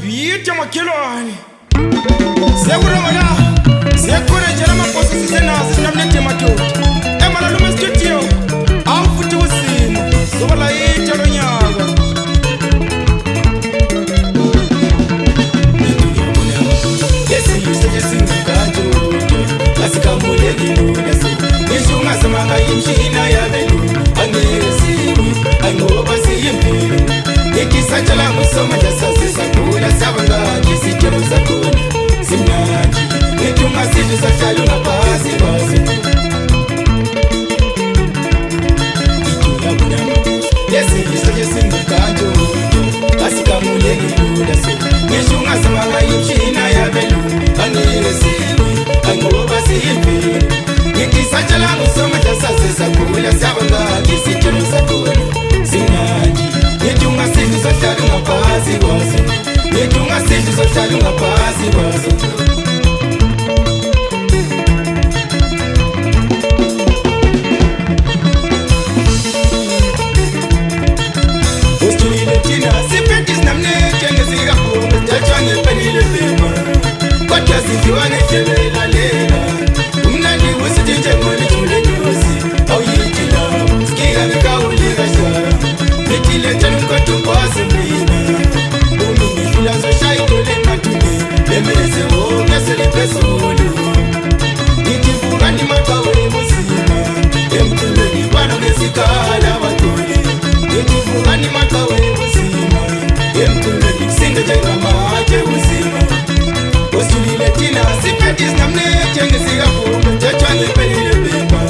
biyita makhelwane sekurongona sekurejela maposi sisenazi namnete madoda emalalume studio awufuthi usimo sobola itsha lonyaka ngisungazamanga imshina yabelu angesiwi angoba siyimpilo ngikisatshela ngusoma jasasisagula sabangaki sitshelo sakhona simnandi ngithi ungasithi sahlala ungaphansi kwazi lesiyiso yesingukanto asikamulekilula so ngishungazamanga imshina yabelu angesiwi angoba siyimpilo ngikisatshela ngusoma jasasisagula sabangaki sitshelo sakhona simnandi ngithi ungasithi sahlala ungaphansi kwazi ngithi ungasithi sahlala ungaphansi kwazi usitshulile thina siphethe isinamneke ngesikabhungu sidatshwa ngepenile bema kodwa sidliwa ngedlebela lela umnandi usithi njengolithule nyosi awuyithi lawo sikika ngekawulika shaka ngithi lethela umkhodo ngikwazi mina umi ngidlula zoshayidole emathuneni bemeze wongeseliphezulu ngithi vukani maqawe muzima emculweni bana ngesikhala baculi ngithi vukani maqawe muzima emculweni kusinda njengamatshe uzima usitshulile thina siphethe isinamneke ngesikabhungu sidatshwa ngepelile bema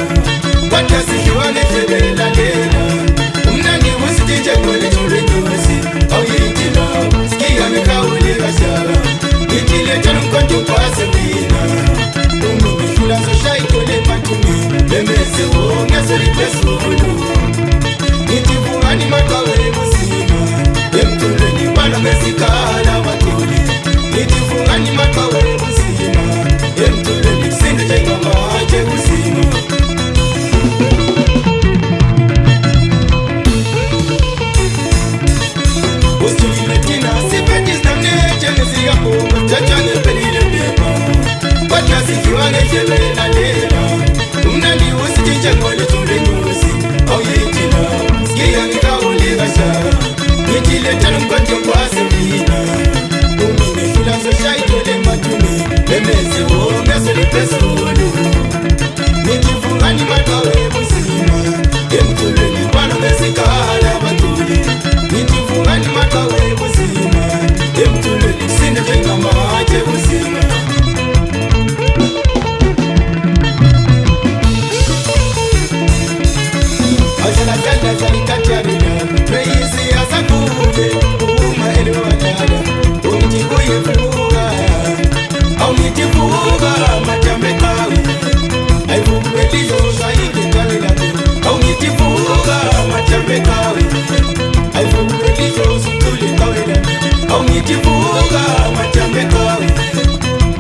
kodwa sidliwa ngedlebela lela umnandi usithi njengolithule nyosi awuyithi lawo sikika ngekawulika shaka ngithi lethela umkhodo ngikwazi mina umi ngidlula zoshayidole emathuneni bemeze wongeseliphezulu ngithi vukani maqawe muzima emculweni bana ngesikhala baculi ngithi vukani maqawe muzima emculweni kusinda njengamatshe uzima usitshulile thina siphethe isinamneke ngesikabhungu sidatshwa ngepelile bema kodwa sidliwa ngedlebela lela umnandi usithi njengolithule nyosi awuyithi lawo sikika ngekawulika shaka ngithi lethela umkhodo ngikwazi mina umi ngidlula zoshayidole emathuneni bemeze wongeseliphezulu ngithi vukani maqawe muzima emculweni bana ngesikhala baculi ngithi vukani maqawe muzima emculweni kusinda njengamatshe uzima awuhlalahlala zalikatharina preyisi asakude uma eliwadala ungithi kuyevuka awungithi vuka majambe qawe ayivukubelizosha ingekalela awungithi vuka majambe qawe ayivukubelizosha ucule qawela awungithi vuka majambe qawe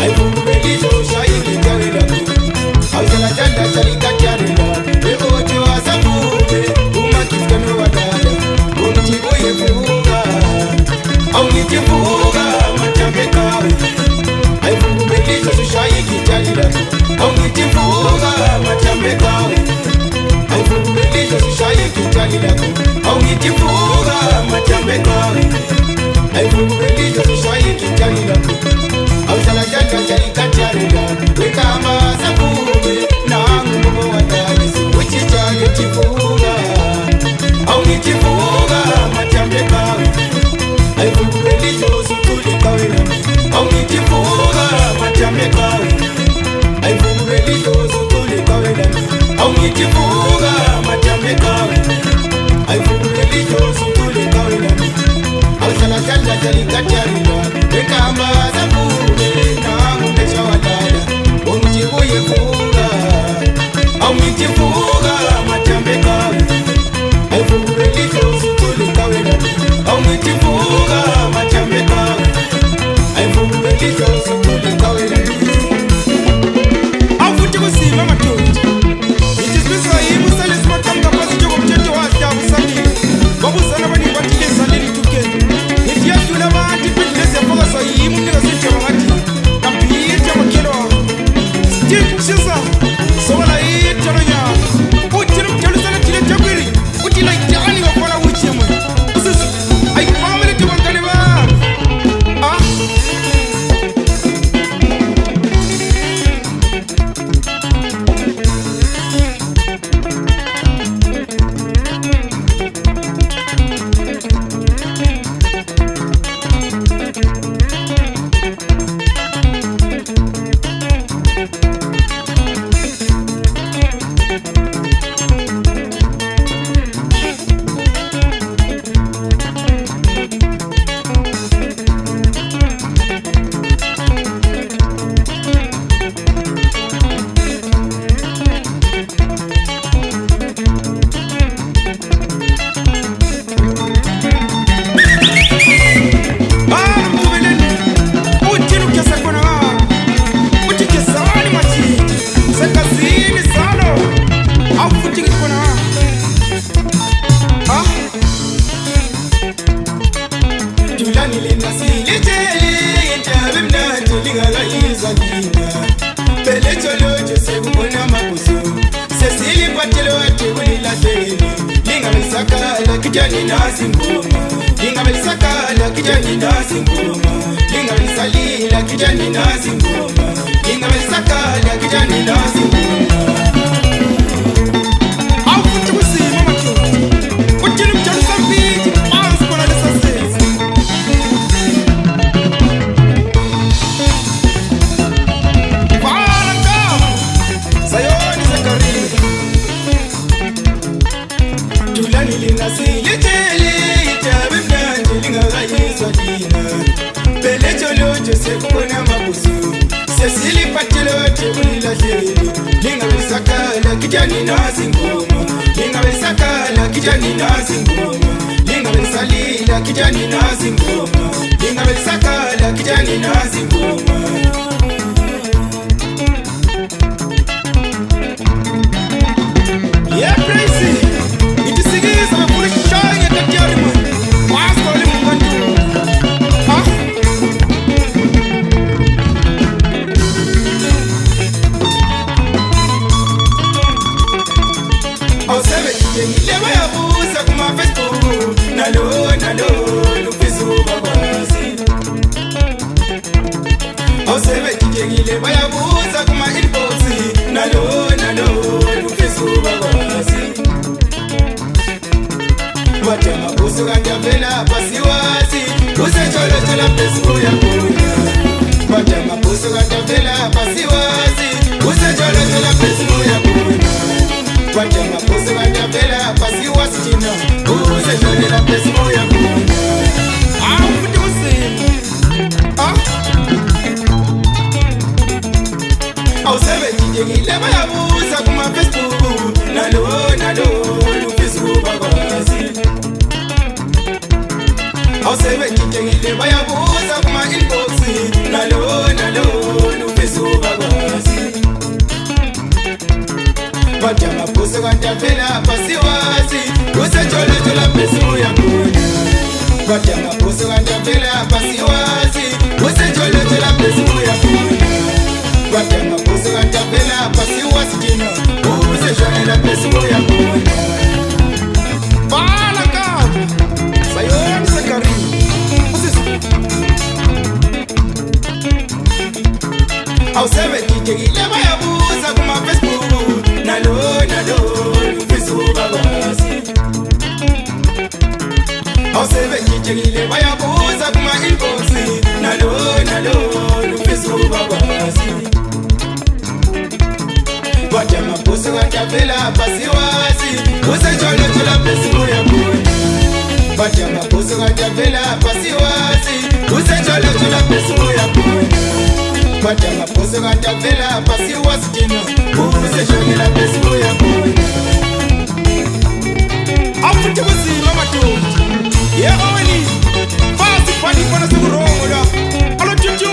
ayivukubelizosha ingekalela awuhlalahlala zalikatharina bekothi wasavuke umakifkano wadala ungithi kuyevuka awungithi vuka majambe qawe ayivukubelizosha ushaya igitalila awungithi vuka majambe qawe ayivukubelizosha ushaya igitalila awungithi vuka majambe qawe ayivukubelizosha ushaya igitalila awuhlalahlala zalikatharina wekama savuke nangu mbobo wadala uchicha ngithi vuka awungithi vuka majambe qawe ayivukubelizosha ucule qawela awungithi vuka majambe qawe ayivukubelizosha ucule qawela awungithi vuka majambe qawe ayivukubelizosha ucule qawela lingakayizwa nina beletho loje sekubona mabuso sesiliphathele wathi kulilahleni lingabisakala kijani nasi ngoma lingabisakala kijani nasi ngoma lingabisakala kijani nasi ngoma lingabisakala kijani nasi ngoma afuthi kusima madoda uthini mjalo sambili phansi kona lesasesi vala ngama sayoni Zakaria tulani lingasilithele itabe mnandi lingakayizwa dina beletho loje sekubona mabuso sesiliphathele wathi kulilahleni lingabisakala kijani nasi ngoma lingabisakala kijani nasi ngoma lingabisalila kijani nasi ngoma lingabisakala kijani nasi ngoma yeah crazy itisikiza mafurishaye katiyari man waskoli mkantu ha awusebe kijengile bayabuza kuma Facebook nalo lufisu babasi awusebe kijengile bayabuza kuma inbox nalo lufisu babasi wate mabuso kanjavela pasiwazi usecholochola Facebook yakona wate mabuso kanjavela pasiwazi usecholochola Facebook yakona wate mabuso kanjavela pasiwazi tina usecholochola Facebook yakona afuthi kusini awusebe kijengile bayabuza kuma Facebook nalo lufisu babasi awusebe kijengile bayabuza kuma inbox nalo lufisu babasi wate mabuso kanjavela pasiwazi usecholochola Facebook yakona wate mabuso kanjavela pasiwazi usecholochola Facebook yakona wate mabuso kanjavela pasiwazi tina usecholochola Facebook yakona vala ngama sayoni Zakaria awusebe kijengile bayabuza kuma Facebook nalo lufisu babasi awusebe kijengile bayabuza kuma inbox nalo lufisu babasi wate mabuso kanjavela pasiwazi usecholochola Facebook yakona wate mabuso kanjavela pasiwazi usecholochola Facebook yakona wate mabuso kanjavela pasiwazi tina usecholochola Facebook yakona afuthi kusima madoda yeah oweli fast funny kona sekurongo la alo tutu